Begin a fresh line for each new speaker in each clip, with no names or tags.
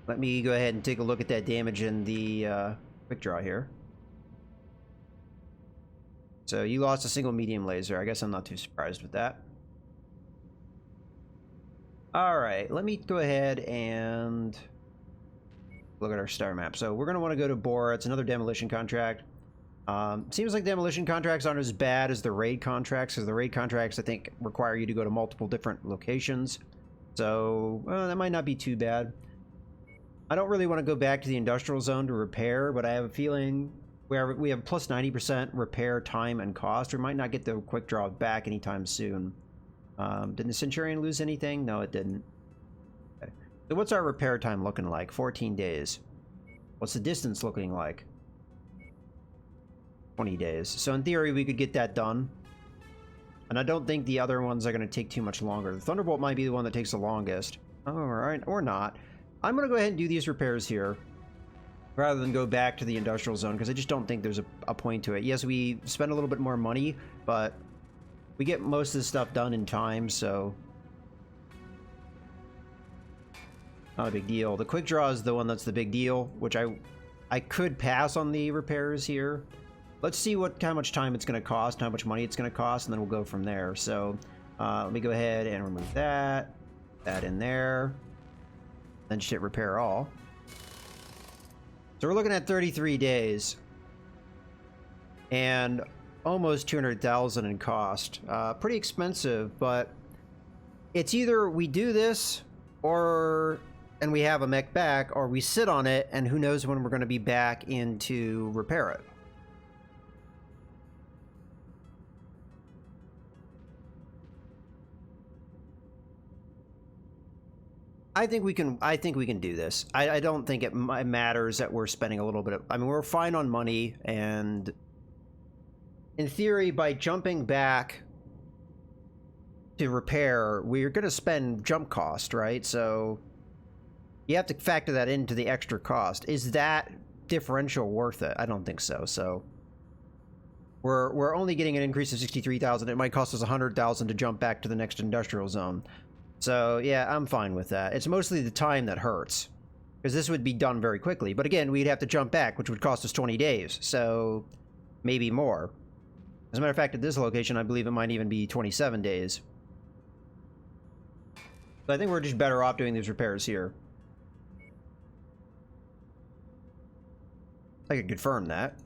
Let me go ahead and take a look at that damage in the quick draw here. So you lost a single medium laser. I guess I'm not too surprised with that. Alright, let me go ahead and look at our star map. So we're going to want to go to Bora. It's another demolition contract. Seems like demolition contracts aren't as bad as the raid contracts, because the raid contracts, I think, require you to go to multiple different locations. So, that might not be too bad. I don't really want to go back to the industrial zone to repair, but I have a feeling where we have plus 90% repair time and cost. We might not get the quick draw back anytime soon. Didn't the Centurion lose anything? No, it didn't. Okay. So what's our repair time looking like? 14 days. What's the distance looking like? 20 days. So in theory, we could get that done. And I don't think the other ones are going to take too much longer. The Thunderbolt might be the one that takes the longest. Oh, alright, or not. I'm going to go ahead and do these repairs here, rather than go back to the industrial zone, because I just don't think there's a point to it. Yes, we spend a little bit more money, but we get most of this stuff done in time, so not a big deal. The quick draw is the one that's the big deal, which I could pass on the repairs here. Let's see how much time it's going to cost, how much money it's going to cost, and then we'll go from there. So let me go ahead and remove that in there, then just hit repair all. So we're looking at 33 days and almost 200,000 in cost. Pretty expensive, but it's either we do this and we have a mech back, or we sit on it and who knows when we're going to be back in to repair it. I think we can do this. I don't think it matters that we're spending a little bit of, I mean, we're fine on money, and in theory, by jumping back to repair, we're going to spend jump cost, right? So you have to factor that into the extra cost. Is that differential worth it? I don't think so. So we're only getting an increase of 63,000. It might cost us 100,000 to jump back to the next industrial zone. So, yeah, I'm fine with that. It's mostly the time that hurts, because this would be done very quickly. But again, we'd have to jump back, which would cost us 20 days, so maybe more. As a matter of fact, at this location, I believe it might even be 27 days. So I think we're just better off doing these repairs here. I can confirm that.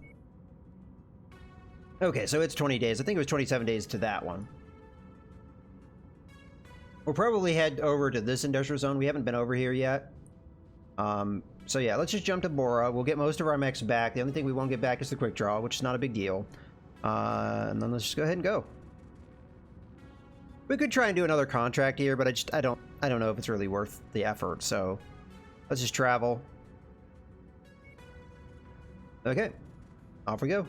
Okay, so it's 20 days. I think it was 27 days to that one. We'll probably head over to this industrial zone. We haven't been over here yet. So yeah, let's just jump to Bora. We'll get most of our mechs back. The only thing we won't get back is the quick draw, which is not a big deal. And then let's just go ahead and go. We could try and do another contract here, but I don't know if it's really worth the effort. So let's just travel. Okay, off we go.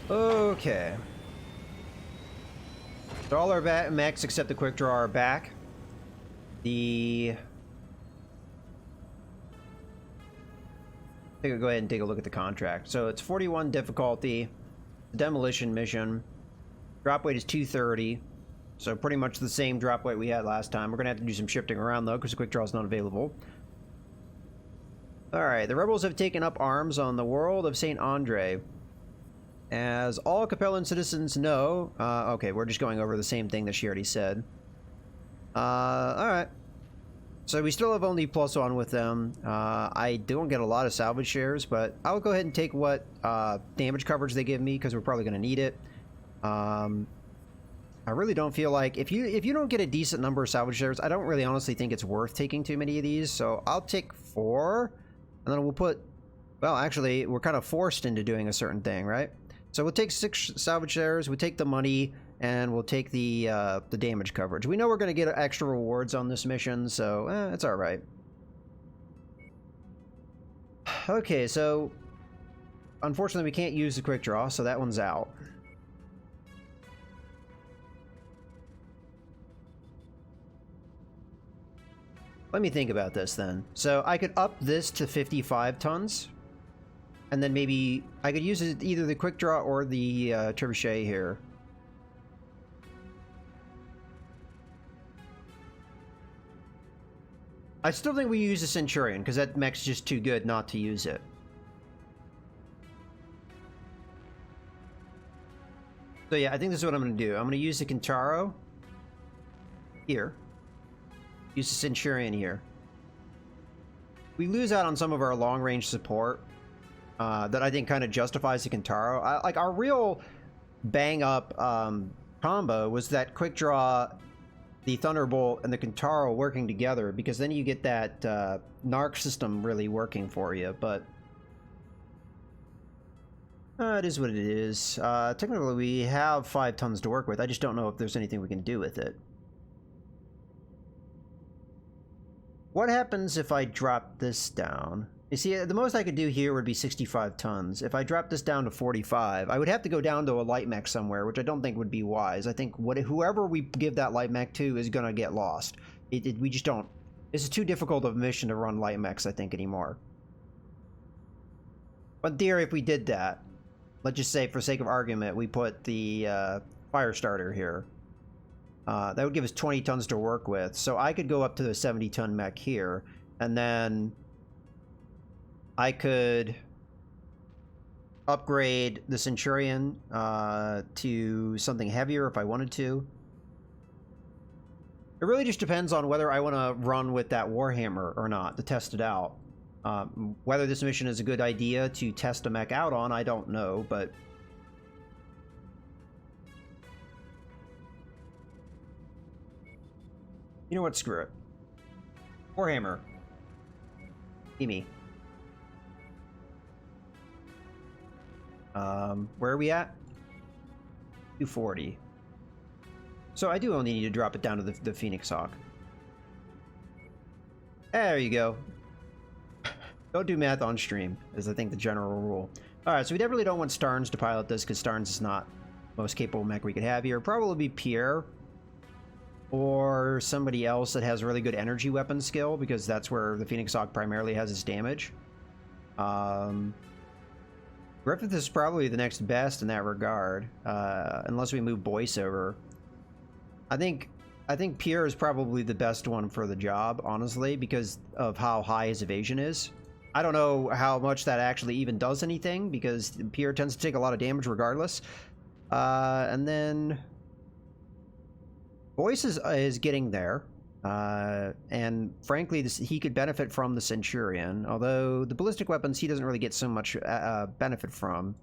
Okay. So all our mechs except the quick draw are back. I think I'll go ahead and take a look at the contract. So it's 41 difficulty, demolition mission. Drop weight is 230. So pretty much the same drop weight we had last time. We're going to have to do some shifting around though, because the quick draw is not available. Alright, the rebels have taken up arms on the world of St. Andre. As all Capellan citizens know, okay, we're just going over the same thing that she already said. Alright. So we still have only +1 with them. I don't get a lot of salvage shares, but I'll go ahead and take what damage coverage they give me, because we're probably going to need it. I really don't feel like, if you don't get a decent number of salvage shares, I don't really honestly think it's worth taking too many of these. So I'll take 4, and then we'll put, well, actually, we're kind of forced into doing a certain thing, right? So we'll take 6 salvage shares, we'll take the money, and we'll take the damage coverage. We know we're going to get extra rewards on this mission, so it's alright. Okay, so unfortunately we can't use the quick draw, so that one's out. Let me think about this then. So I could up this to 55 tons. And then maybe I could use it, either the quick draw or the trebuchet here. I still think we use the Centurion, because that mech's just too good not to use it. So yeah, I think this is what I'm going to do. I'm going to use the Kintaro here. Use the Centurion here. We lose out on some of our long-range support that I think kind of justifies the Kintaro. Like, our real bang-up combo was that quick draw, the Thunderbolt, and the Kintaro working together, because then you get that narc system really working for you, but it is what it is. Technically, we have 5 tons to work with. I just don't know if there's anything we can do with it. What happens if I drop this down? You see, the most I could do here would be 65 tons. If I drop this down to 45, I would have to go down to a light mech somewhere, which I don't think would be wise. I think whoever we give that light mech to is going to get lost. We just don't... This is too difficult of a mission to run light mechs, I think, anymore. But in theory, if we did that, let's just say, for sake of argument, we put the fire starter here. That would give us 20 tons to work with. So I could go up to the 70-ton mech here, and then I could upgrade the Centurion to something heavier if I wanted to. It really just depends on whether I want to run with that Warhammer or not to test it out. Whether this mission is a good idea to test a mech out on, I don't know, but... You know what? Screw it. Warhammer. Be me. Where are we at? 240. So I do only need to drop it down to the Phoenix Hawk. There you go. Don't do math on stream, is I think the general rule. Alright, so we definitely don't want Starnes to pilot this, because Starnes is not the most capable mech we could have here. Probably be Pierre. Or somebody else that has really good energy weapon skill, because that's where the Phoenix Hawk primarily has its damage. Griffith is probably the next best in that regard, unless we move Boyce over. I think Pierre is probably the best one for the job, honestly, because of how high his evasion is. I don't know how much that actually even does anything, because Pierre tends to take a lot of damage regardless. And then Boyce is getting there. And frankly, he could benefit from the Centurion, although the ballistic weapons he doesn't really get so much benefit from.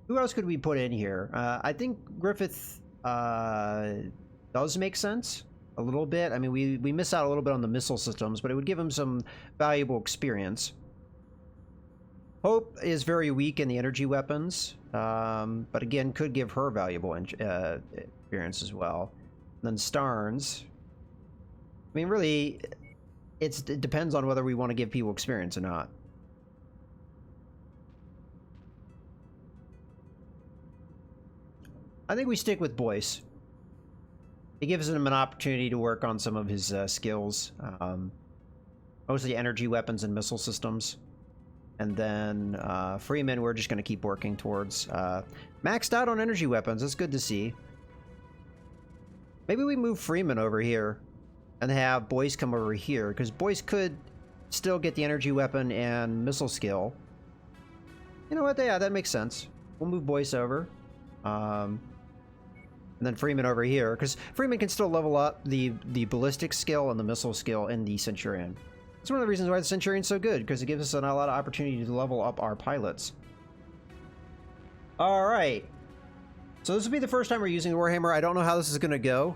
Who else could we put in here? I think Griffith does make sense a little bit. I mean, we miss out a little bit on the missile systems, but it would give him some valuable experience. Hope is very weak in the energy weapons, but again, could give her valuable experience as well. And then Starnes. I mean, really, it depends on whether we want to give people experience or not. I think we stick with Boyce. It gives him an opportunity to work on some of his skills. Mostly energy weapons and missile systems. And then Freeman, we're just going to keep working towards. Maxed out on energy weapons. That's good to see. Maybe we move Freeman over here and have Boyce come over here, because Boyce could still get the energy weapon and missile skill. You know what? Yeah, that makes sense. We'll move Boyce over. And then Freeman over here, because Freeman can still level up the ballistic skill and the missile skill in the Centurion. That's one of the reasons why the Centurion's so good, because it gives us a lot of opportunity to level up our pilots. Alright. So this will be the first time we're using the Warhammer. I don't know how this is going to go,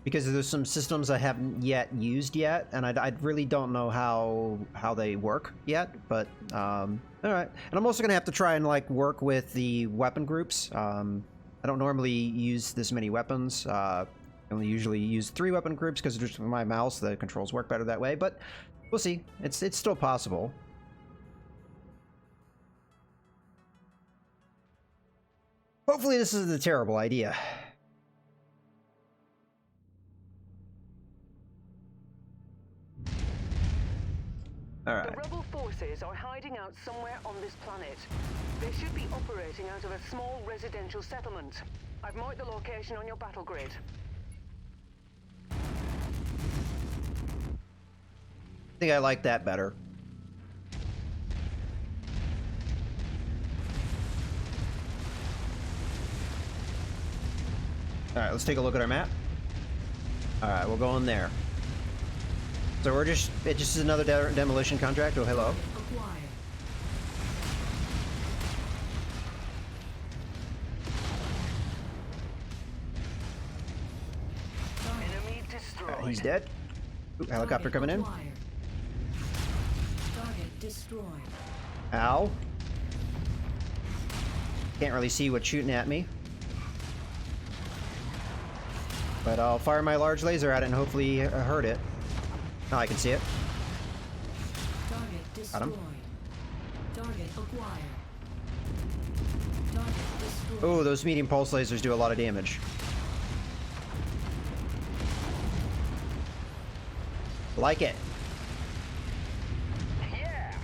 because there's some systems I haven't yet used yet, and I really don't know how they work yet, but alright. And I'm also going to have to try and like work with the weapon groups. I don't normally use this many weapons. I only usually use 3 weapon groups because just with my mouse, the controls work better that way, but we'll see. It's still possible. Hopefully this isn't a terrible idea. Alright.
The rebel forces are hiding out somewhere on this planet. They should be operating out of a small residential settlement. I've marked the location on your battle grid.
I think I like that better. Alright, let's take a look at our map. Alright, we'll go in there. So we're just, it just is another demolition contract. Oh, hello.
Enemy destroyed.
He's dead. Ooh, helicopter coming in.
Target destroyed.
Ow. Can't really see what's shooting at me. But I'll fire my large laser at it and hopefully hurt it. Oh, I can see it.
Target destroyed.
Got him.
Target acquired. Target destroyed.
Oh, those medium pulse lasers do a lot of damage. Like it.
Yeah.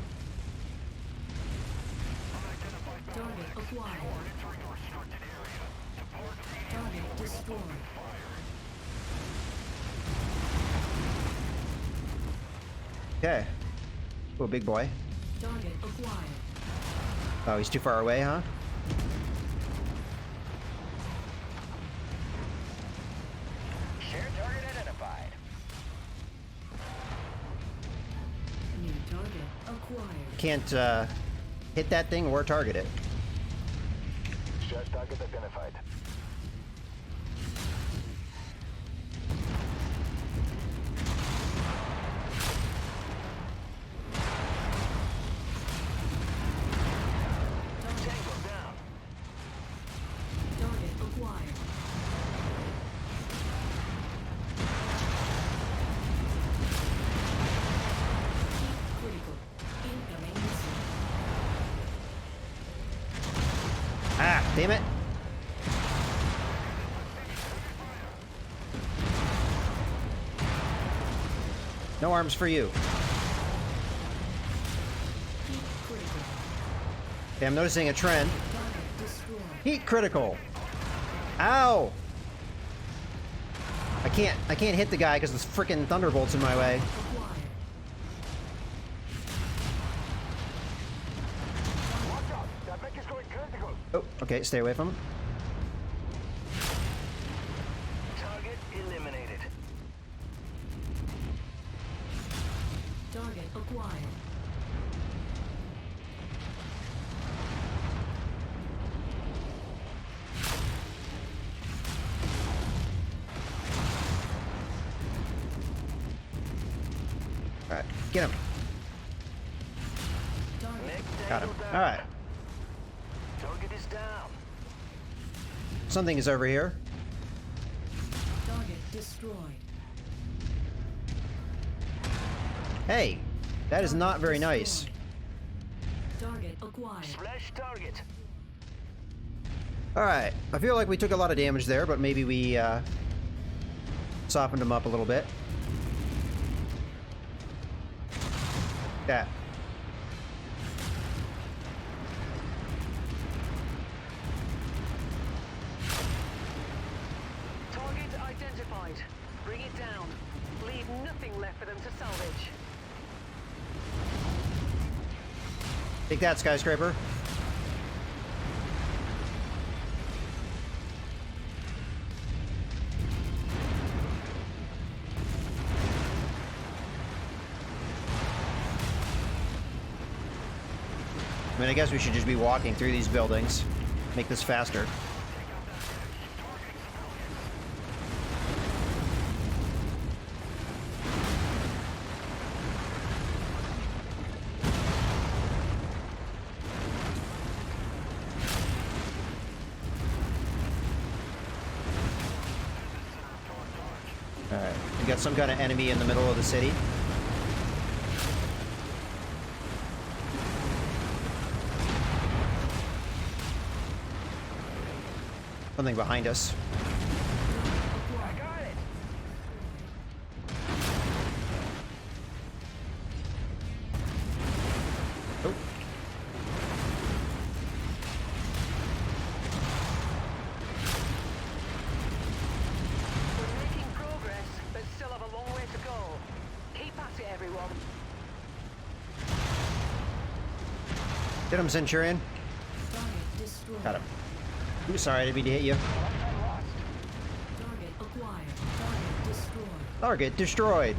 Target acquired. Target destroyed.
Okay. Oh, big boy.
Target acquired.
Oh, he's too far away, huh?
Shared target identified.
New target acquired.
Can't hit that thing or target it.
Shared target identified. Tango down.
Target acquired. Critical. Incoming missile.
Ah, damn it. No arms for you.
Heat critical.
Okay, I'm noticing a trend.
Target destroyed.
Heat critical. Ow. I can't hit the guy because the freaking thunderbolt's in my way.
Acquired.
Watch out. That mech is going critical.
Oh, okay, stay away from him.
Target eliminated.
Target acquired.
Alright, get him.
Target.
Mech
Got him.
tango down.
Alright.
Target is down.
Something is over here.
Target destroyed.
Hey, that is not very nice.
Target acquired.
Splash target.
Alright, I feel like we took a lot of damage there, but maybe we softened them up a little bit. Yeah.
Target identified. Bring it down. Leave nothing left for them to salvage.
Take that, skyscraper. I mean, I guess we should just be walking through these buildings. Make this faster. Alright, we got some kind of enemy in the middle of the city. Something behind us.
I got it.
Get him, Centurion.
Target destroyed.
Got him. Ooh, sorry, I didn't mean to hit you.
Target acquired. Target destroyed.
Target destroyed.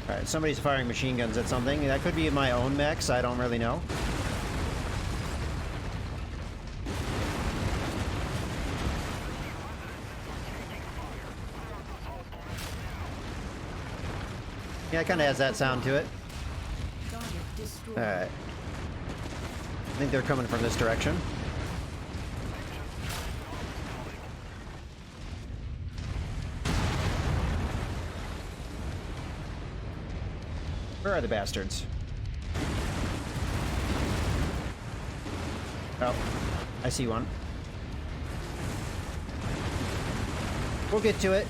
Alright, somebody's firing machine guns at something. That could be my own mechs, I don't really know. Yeah, it kind of has that sound to it.
Target destroyed.
Alright. I think they're coming from this direction. Where are the bastards? Oh, I see one. We'll get to it.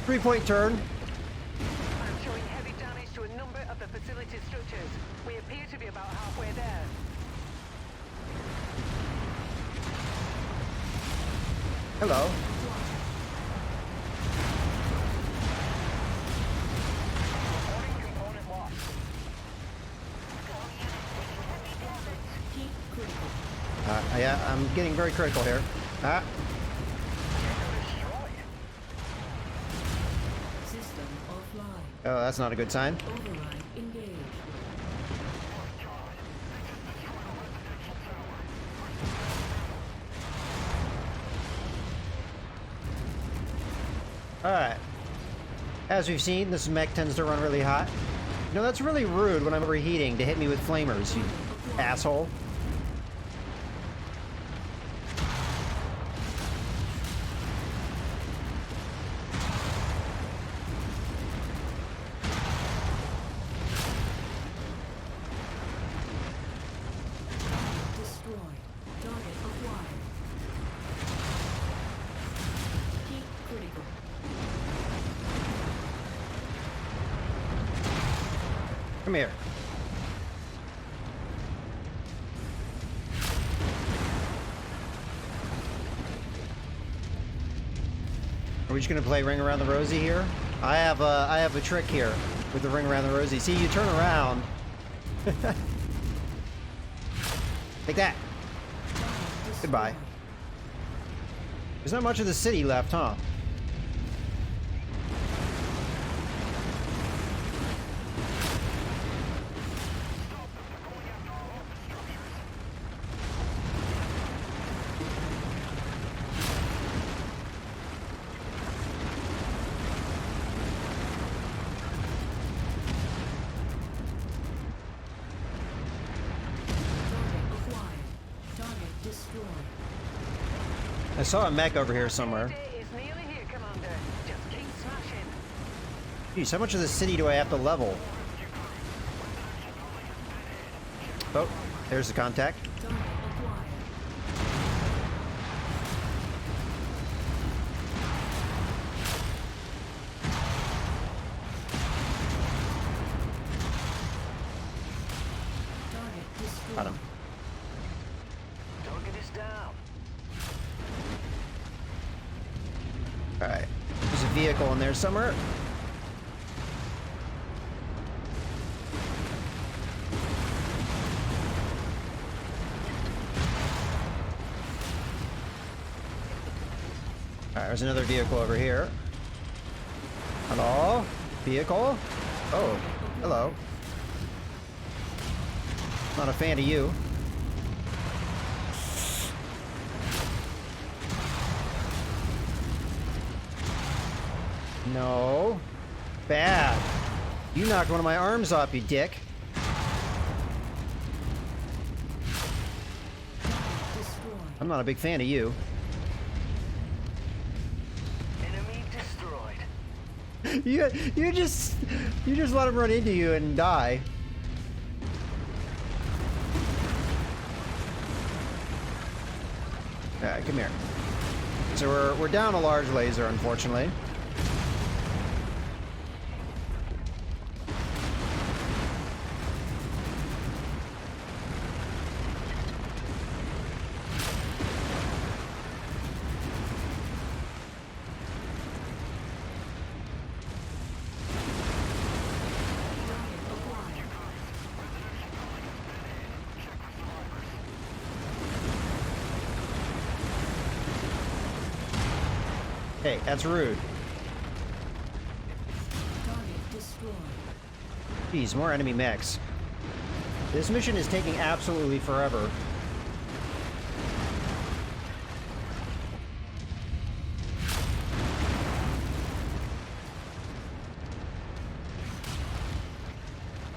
3-point turn.
I'm showing heavy damage to a number of the facility structures. We appear to be about halfway there.
Hello.
Keep critical.
Yeah, I'm getting very critical here. Ah,
System offline.
oh, that's not a good sign.
Override engaged.
Alright. As we've seen, this mech tends to run really hot. You know, that's really rude when I'm overheating to hit me with flamers, you asshole.
Destroyed. Target acquired. Keep critical.
Come here. Are we just gonna play Ring Around the Rosie here? I have a trick here with the Ring Around the Rosie. See, you turn around. Take that. Goodbye. There's not much of the city left, huh?
Target acquired. Target destroyed.
I saw a mech over here somewhere.
Day is nearly here, Commander. Just keep smashing.
Jeez, how much of the city do I have to level? Oh, there's the contact.
Target acquired. Target destroyed.
Got him.
Target is down.
Alright. There's a vehicle in there somewhere. Alright, there's another vehicle over here. Hello? Vehicle? Oh, hello. Not a fan of you. No. Bad. You knocked one of my arms off, you dick.
Destroyed.
I'm not a big fan of you.
Enemy destroyed.
you just let him run into you and die. All right, come here. So we're down a large laser, unfortunately. Hey, that's rude.
Target destroyed.
Jeez, more enemy mechs. This mission is taking absolutely forever.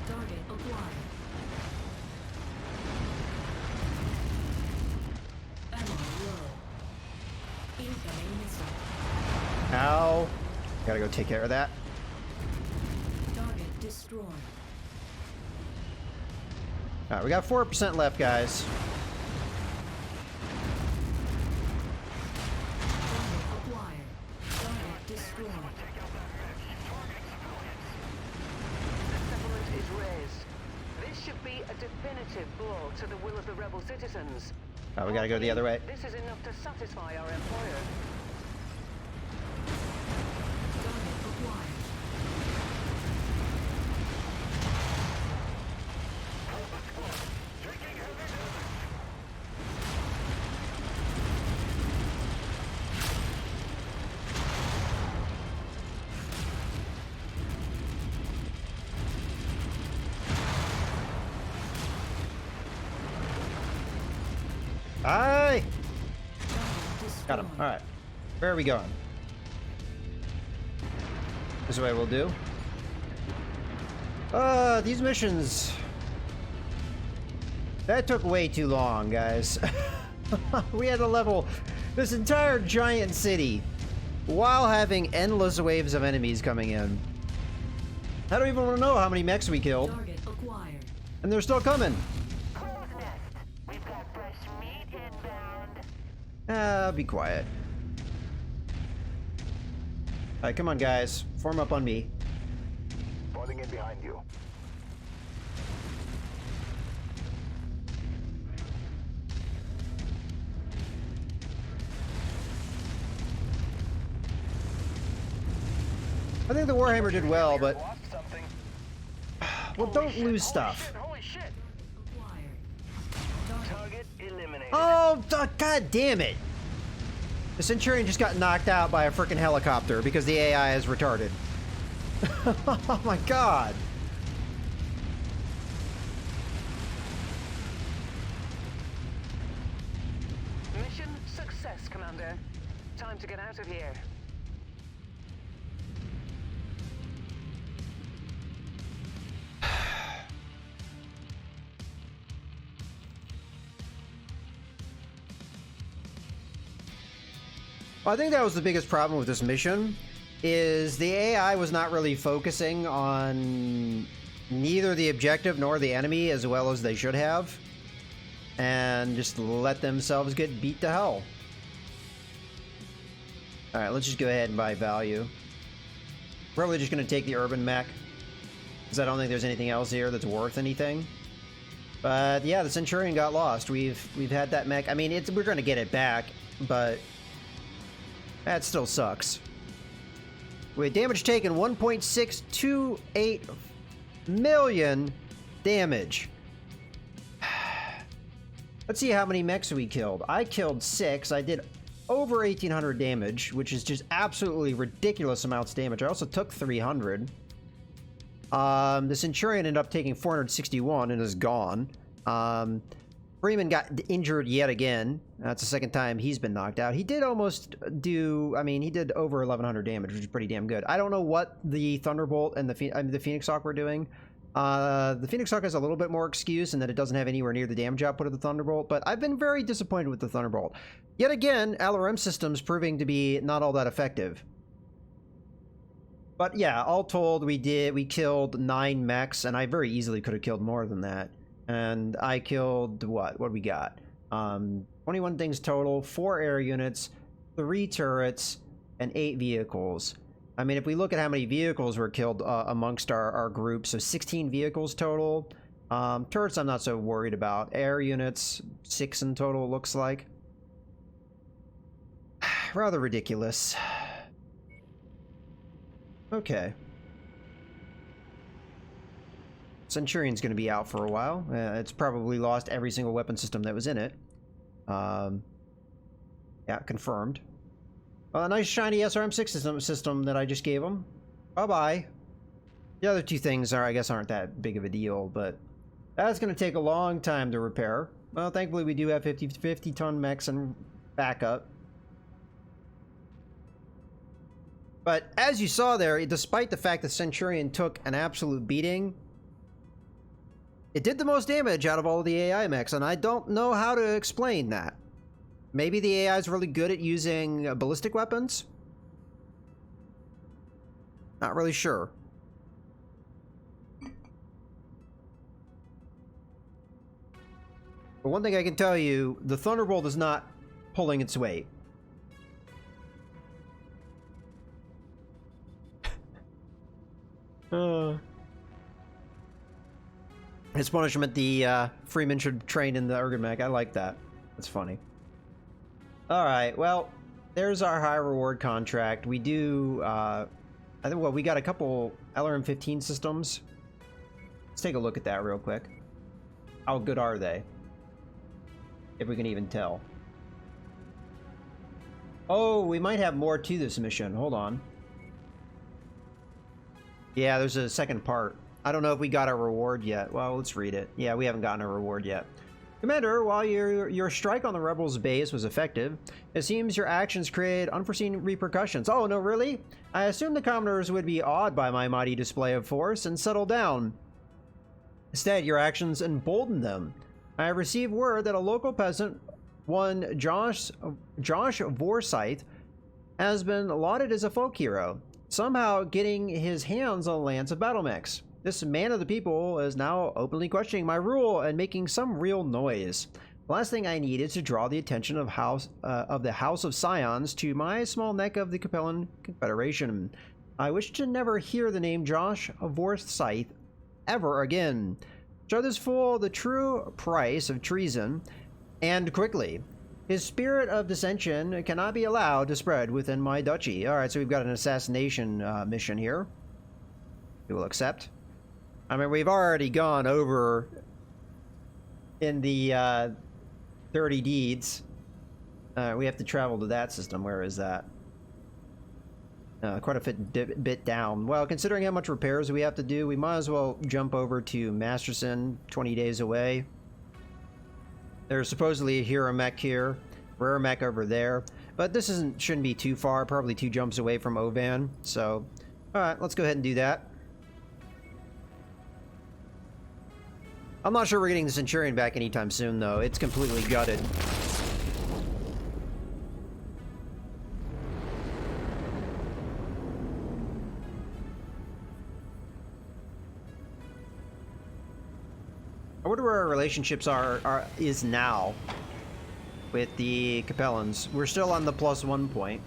Target acquired. Ammo low. Incoming missile.
Ow. Gotta go take care of that.
Target destroyed.
Alright, we got 4% left, guys.
Target acquired. Target destroyed.
The settlement is razed. This should be a definitive blow to the will of the rebel citizens.
Oh, we gotta go the other way.
This is enough to satisfy our employer.
Target acquired.
Aye!
Target destroyed.
Got him. Alright. Where are we going? This way we'll do. These missions... That took way too long, guys. We had to level this entire giant city while having endless waves of enemies coming in. I don't even want to know how many mechs we killed.
Target acquired.
And they're still coming.
We've got fresh meat inbound.
Be quiet. Alright, come on, guys. Form up on me.
Falling in behind you.
I think the Warhammer did well, but...
Lost something.
Well, don't lose stuff.
Holy shit!
Acquired.
Target eliminated.
Oh, god damn it! The Centurion just got knocked out by a freaking helicopter because the AI is retarded. Oh my god!
Mission success, Commander. Time to get out of here.
Well, I think that was the biggest problem with this mission, is the AI was not really focusing on neither the objective nor the enemy as well as they should have, and just let themselves get beat to hell. Alright, let's just go ahead and buy value. Probably just going to take the urban mech, because I don't think there's anything else here that's worth anything. But yeah, the Centurion got lost. We've had that mech. I mean, we're going to get it back, but that still sucks. With damage taken, 1.628 million damage. Let's see how many mechs we killed. I killed 6. I did over 1,800 damage, which is just absolutely ridiculous amounts of damage. I also took 300. The Centurion ended up taking 461 and is gone. Freeman got injured yet again. That's the second time he's been knocked out. He did almost do... I mean, he did over 1,100 damage, which is pretty damn good. I don't know what the Thunderbolt and the Phoenix Hawk were doing. The Phoenix Hawk has a little bit more excuse in that it doesn't have anywhere near the damage output of the Thunderbolt, but I've been very disappointed with the Thunderbolt. Yet again, LRM systems proving to be not all that effective. But yeah, all told, we killed 9 mechs, and I very easily could have killed more than that. And I killed, what we got? 21 things total, 4 air units, 3 turrets, and 8 vehicles. I mean, if we look at how many vehicles were killed amongst our group, so 16 vehicles total. Turrets I'm not so worried about. Air units, 6 in total, looks like. Rather ridiculous. Okay. Centurion's going to be out for a while. It's probably lost every single weapon system that was in it. Yeah, confirmed. A nice shiny SRM6 system that I just gave him. Bye-bye. The other 2 things I guess aren't that big of a deal, but that's going to take a long time to repair. Well, thankfully we do have 50-ton mechs and backup. But as you saw there, despite the fact that Centurion took an absolute beating, it did the most damage out of all of the AI mechs, and I don't know how to explain that. Maybe the AI is really good at using ballistic weapons? Not really sure. But one thing I can tell you, the Thunderbolt is not pulling its weight. His punishment, the Freeman should train in the Ergon mech. I like that. That's funny. Alright, well, there's our high reward contract. We do, I think, well, we got a couple LRM-15 systems. Let's take a look at that real quick. How good are they? If we can even tell. Oh, we might have more to this mission. Hold on. Yeah, there's a second part. I don't know if we got a reward yet. Well, let's read it. Yeah, we haven't gotten a reward yet. Commander, while your strike on the rebels' base was effective, it seems your actions create unforeseen repercussions. Oh, no, really? I assumed the Commodores would be awed by my mighty display of force and settle down. Instead, your actions emboldened them. I have received word that a local peasant, one Josh Forsyth, has been lauded as a folk hero, somehow getting his hands on a lance of battle mechs. This man of the people is now openly questioning my rule and making some real noise. The last thing I need is to draw the attention of the House of Scions to my small neck of the Capellan Confederation. I wish to never hear the name Josh Forsyth ever again. Show this fool the true price of treason, and quickly. His spirit of dissension cannot be allowed to spread within my duchy. Alright, so we've got an assassination mission here. We will accept. I mean, we've already gone over in the 30 deeds. We have to travel to that system. Where is that? Quite a bit down. Well, considering how much repairs we have to do, we might as well jump over to Masterson, 20 days away. There's supposedly a hero mech here, rare mech over there, but this shouldn't be too far, probably 2 jumps away from Ovan. So, alright, let's go ahead and do that. I'm not sure we're getting the Centurion back anytime soon, though. It's completely gutted. I wonder where our relationships is now with the Capellans. We're still on the +1 point,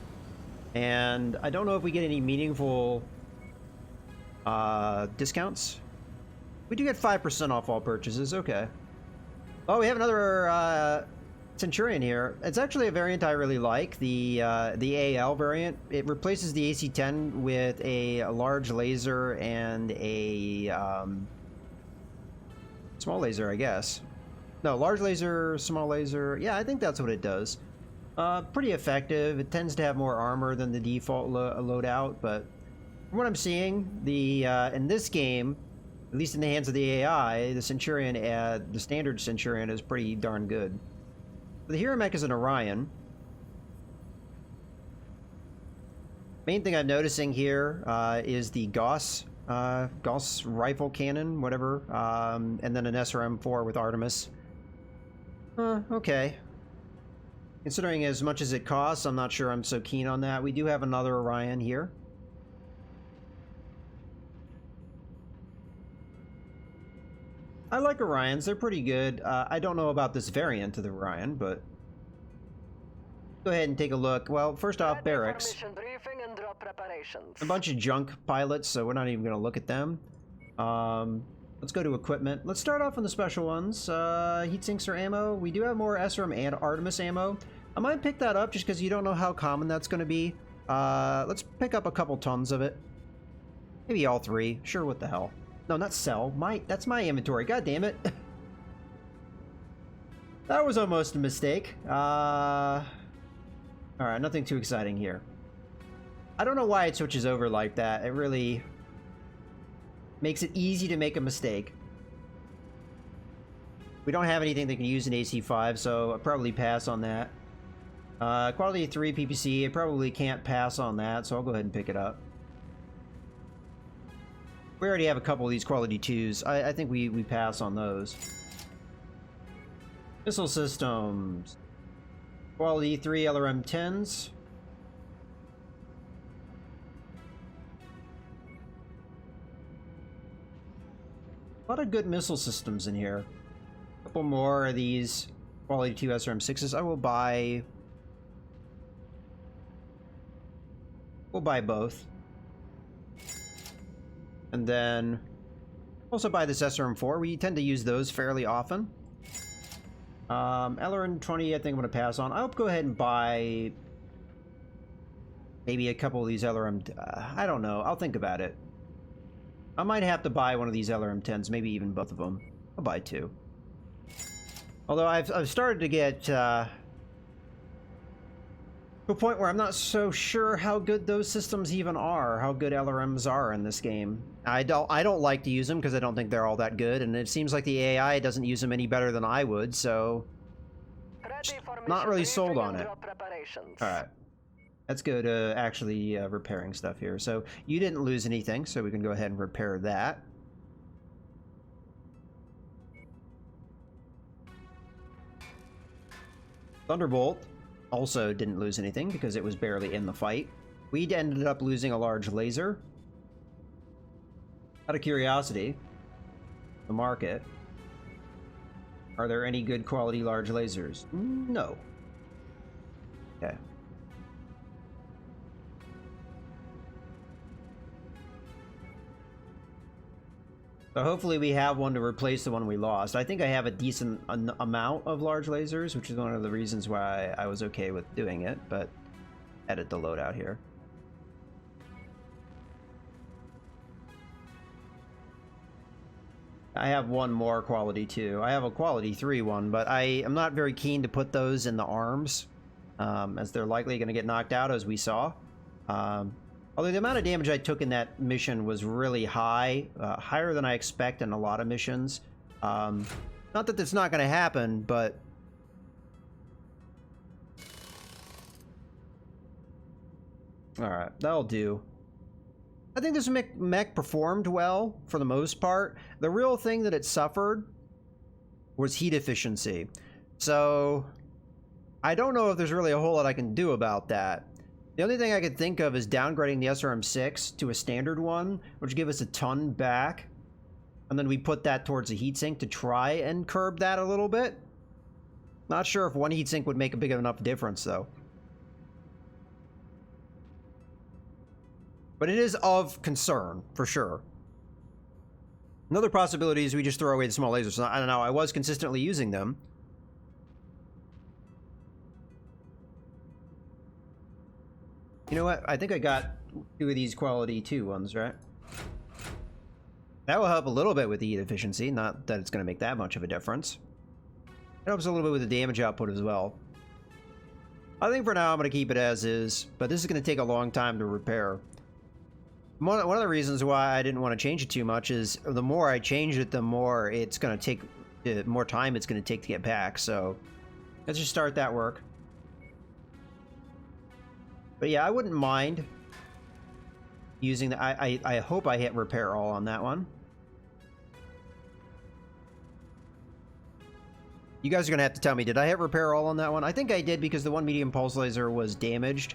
and I don't know if we get any meaningful discounts. We do get 5% off all purchases. Okay. Oh, we have another Centurion here. It's actually a variant I really like, the AL variant. It replaces the AC-10 with a large laser and a small laser, I guess. No, large laser, small laser. Yeah, I think that's what it does. Pretty effective. It tends to have more armor than the default loadout, but from what I'm seeing, in this game, at least in the hands of the AI, the Centurion, the standard Centurion, is pretty darn good. The hero mech is an Orion. Main thing I'm noticing here is the Gauss rifle cannon, whatever, and then an SRM-4 with Artemis. Okay. Considering as much as it costs, I'm not sure I'm so keen on that. We do have another Orion here. I like Orions. They're pretty good. I don't know about this variant of the Orion, but go ahead and take a look. Well, first off, barracks.
Mission briefing and drop preparations.
A bunch of junk pilots, so we're not even going to look at them. Let's go to equipment. Let's start off on the special ones. Heat sinks or ammo. We do have more SRM and Artemis ammo. I might pick that up just because you don't know how common that's going to be. Let's pick up a couple tons of it. Maybe all 3. Sure, what the hell. No, not sell. That's my inventory. God damn it. That was almost a mistake. Alright, nothing too exciting here. I don't know why it switches over like that. It really makes it easy to make a mistake. We don't have anything that can use an AC5, so I'll probably pass on that. Quality 3 PPC, I probably can't pass on that, so I'll go ahead and pick it up. We already have a couple of these quality 2s. I think we pass on those. Missile systems. Quality 3 LRM 10s. A lot of good missile systems in here. A couple more of these quality 2 SRM 6s. I will buy... We'll buy both. And then also buy this SRM4. We tend to use those fairly often. LRM 20, I think I'm going to pass on. I'll go ahead and buy maybe a couple of these LRM... I don't know. I'll think about it. I might have to buy one of these LRM 10s, maybe even both of them. I'll buy 2. Although I've started to get to a point where I'm not so sure how good those systems even are, how good LRMs are in this game. I don't like to use them because I don't think they're all that good, and it seems like the AI doesn't use them any better than I would, so not really sold on it. Alright. Let's go to actually repairing stuff here. So you didn't lose anything, so we can go ahead and repair that. Thunderbolt also didn't lose anything because it was barely in the fight. We ended up losing a large laser. Out of curiosity, the market. Are there any good quality large lasers? No. Okay. So hopefully we have one to replace the one we lost. I think I have a decent amount of large lasers, which is one of the reasons why I was okay with doing it, but edit the loadout here. I have one more quality 2. I have a quality 3 one, but I am not very keen to put those in the arms, as they're likely going to get knocked out, as we saw. Although the amount of damage I took in that mission was really high, higher than I expect in a lot of missions. Not that that's not going to happen, but... Alright, that'll do. I think this mech performed well, for the most part. The real thing that it suffered was heat efficiency. So, I don't know if there's really a whole lot I can do about that. The only thing I could think of is downgrading the SRM6 to a standard one, which give us a ton back. And then we put that towards a heatsink to try and curb that a little bit. Not sure if one heatsink would make a big enough difference, though. But it is of concern, for sure. Another possibility is we just throw away the small lasers. I don't know, I was consistently using them. You know what? I think I got 2 of these quality 2 ones, right? That will help a little bit with the heat efficiency. Not that it's going to make that much of a difference. It helps a little bit with the damage output as well. I think for now I'm going to keep it as is, but this is going to take a long time to repair. One of the reasons why I didn't want to change it too much is the more I change it, the more it's going to take, more time it's going to take to get back. So let's just start that work. But yeah, I wouldn't mind using the... I hope I hit repair all on that one. You guys are going to have to tell me, did I hit repair all on that one? I think I did because the one medium pulse laser was damaged.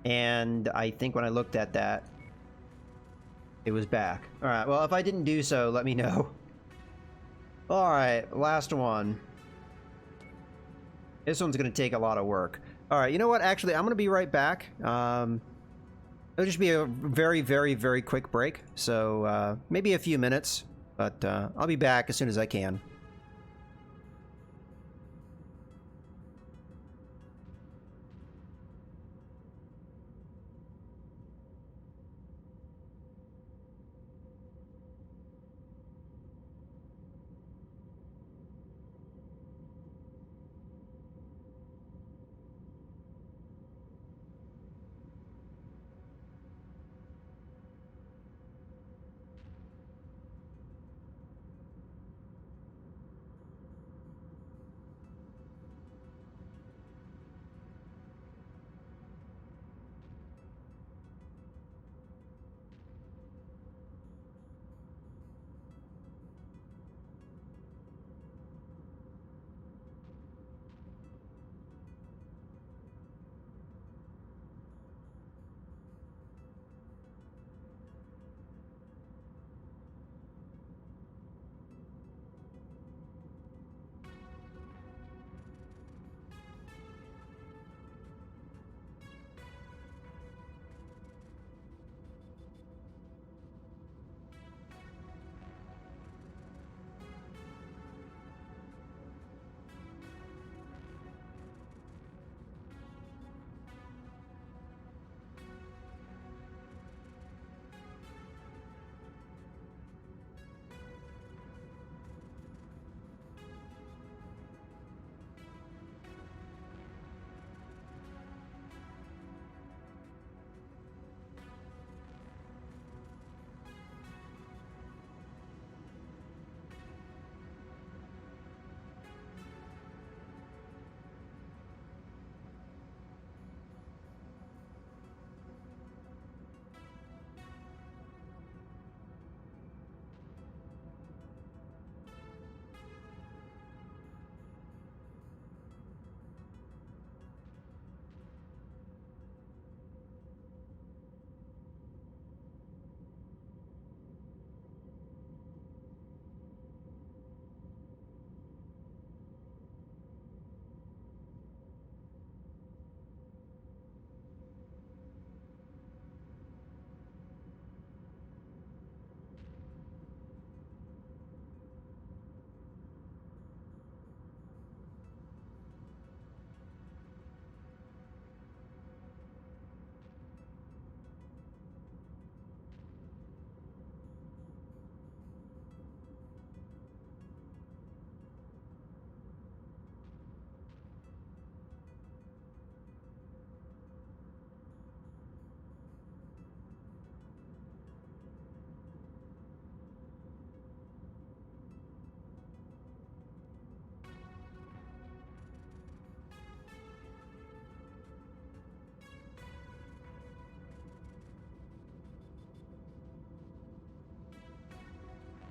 And I think when I looked at that, it was back. Alright, well, if I didn't do so, let me know. Alright, last one. This one's gonna take a lot of work. Alright, you know what? Actually, I'm gonna be right back. It'll just be a very, very, very quick break. So, maybe a few minutes. But, I'll be back as soon as I can.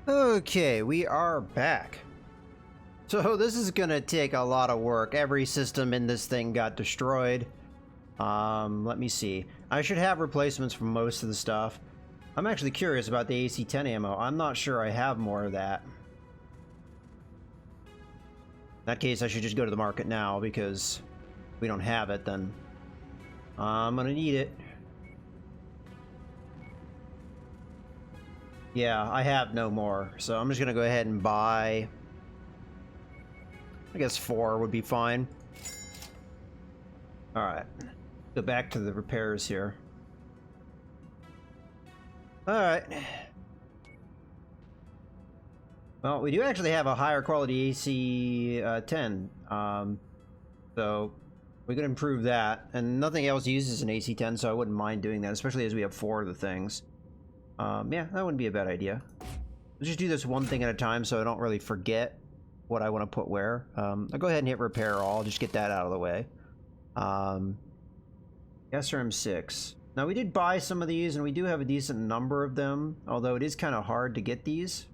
Okay, we are back. So this is gonna take a lot of work. Every system in this thing got destroyed. Let me see. I should have replacements for most of the stuff. I'm actually curious about the AC-10 ammo. I'm not sure I have more of that. In that case, I should just go to the market now, because if we don't have it, then I'm gonna need it. Yeah, I have no more, so I'm just gonna go ahead and buy... I guess 4 would be fine. Alright. Go back to the repairs here. Alright. Well, we do actually have a higher quality AC-10. So we could improve that. And nothing else uses an AC-10, so I wouldn't mind doing that, especially as we have 4 of the things. Yeah, that wouldn't be a bad idea. Let's just do this one thing at a time so I don't really forget what I want to put where. I'll go ahead and hit repair all, just get that out of the way. SRM6. Now, we did buy some of these, and we do have a decent number of them, although it is kind of hard to get these.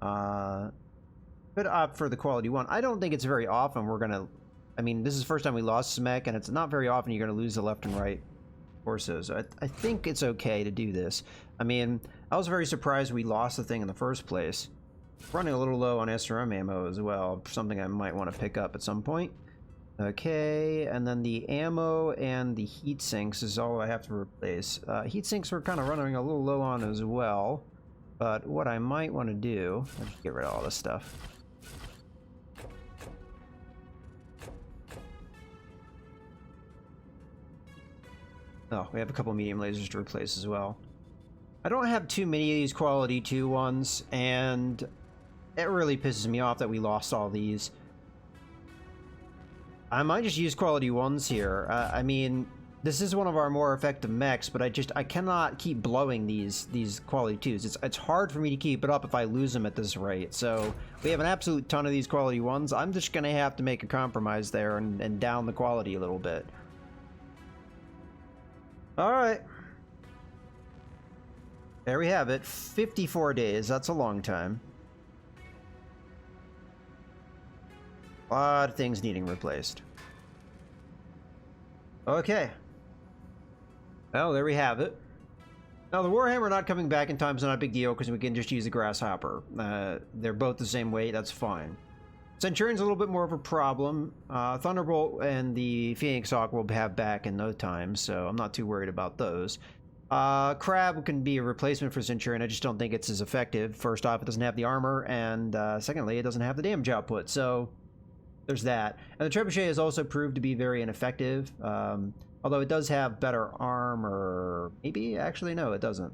Could opt for the quality 1. I don't think it's very often we're going to... I mean, this is the first time we lost Smech, and it's not very often you're going to lose the left and right forces. I think it's okay to do this. I mean, I was very surprised we lost the thing in the first place. Running a little low on SRM ammo as well, something I might want to pick up at some point. Okay, and then the ammo and the heat sinks is all I have to replace. Heat sinks we're kind of running a little low on as well, but what I might want to do, let's get rid of all this stuff. Oh, we have a couple medium lasers to replace as well. I don't have too many of these quality 2 ones, and it really pisses me off that we lost all these. I might just use quality 1s here. I mean, this is one of our more effective mechs, but I cannot keep blowing these quality 2s. It's hard for me to keep it up if I lose them at this rate. So we have an absolute ton of these quality 1s. I'm just gonna have to make a compromise there and down the quality a little bit. Alright. There we have it. 54 days. That's a long time. A lot of things needing replaced. Okay. Well, there we have it. Now, the Warhammer not coming back in time is not a big deal because we can just use the Grasshopper. They're both the same weight. That's fine. Centurion's a little bit more of a problem. Thunderbolt and the Phoenix Hawk will have back in no time, so I'm not too worried about those. Crab can be a replacement for Centurion. I just don't think it's as effective. First off, it doesn't have the armor, and secondly, it doesn't have the damage output, so there's that. And the Trebuchet has also proved to be very ineffective, although it does have better armor. Maybe? Actually, no, it doesn't.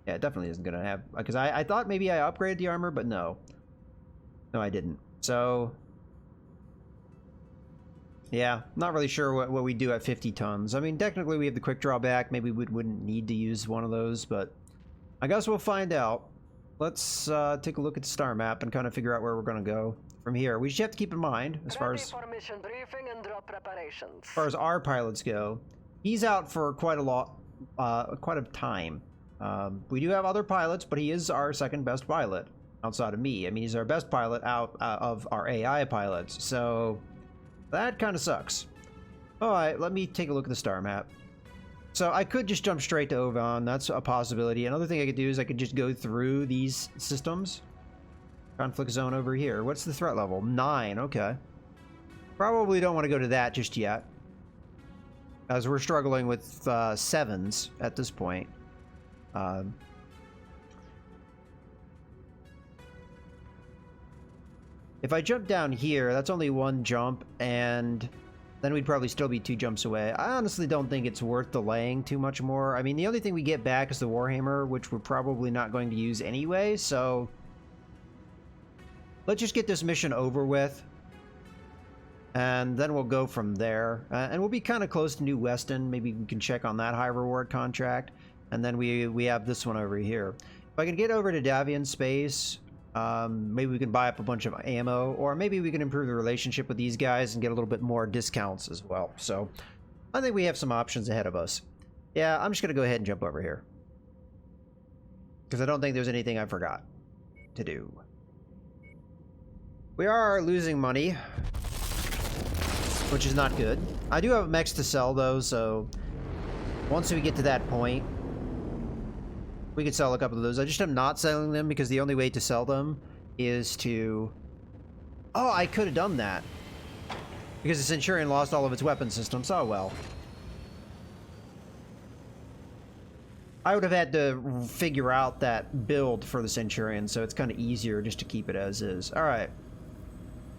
Yeah, it definitely isn't going to have... Because I thought maybe I upgraded the armor, but no. No, I didn't. So... yeah, not really sure what we do at 50 tons. I mean, technically we have the quick draw back. Maybe we wouldn't need to use one of those, but I guess we'll find out. Let's take a look at the star map and kind of figure out where we're going to go from here. We just have to keep in mind, as far as our pilots go, he's out for quite a time. We do have other pilots, but he is our second best pilot outside of me. I mean, he's our best pilot out of our AI pilots, so... that kind of sucks. Alright, let me take a look at the star map. So I could just jump straight to Ovan. That's a possibility. Another thing I could do is I could just go through these systems. Conflict zone over here. What's the threat level? 9, okay. Probably don't want to go to that just yet, as we're struggling with 7s at this point. If I jump down here, that's only 1 jump, and then we'd probably still be 2 jumps away. I honestly don't think it's worth delaying too much more. I mean, the only thing we get back is the Warhammer, which we're probably not going to use anyway, so... let's just get this mission over with, and then we'll go from there. And we'll be kind of close to New Weston. Maybe we can check on that high reward contract, and then we have this one over here. If I can get over to Davian Space... maybe we can buy up a bunch of ammo, or maybe we can improve the relationship with these guys and get a little bit more discounts as well. So I think we have some options ahead of us. Yeah, I'm just gonna go ahead and jump over here, because I don't think there's anything I forgot to do. We are losing money, which is not good. I do have mechs to sell though, so once we get to that point, we could sell a couple of those. I just am not selling them because the only way to sell them is to... oh, I could have done that. Because the Centurion lost all of its weapon systems. Oh, well. I would have had to figure out that build for the Centurion, so it's kind of easier just to keep it as is. Alright.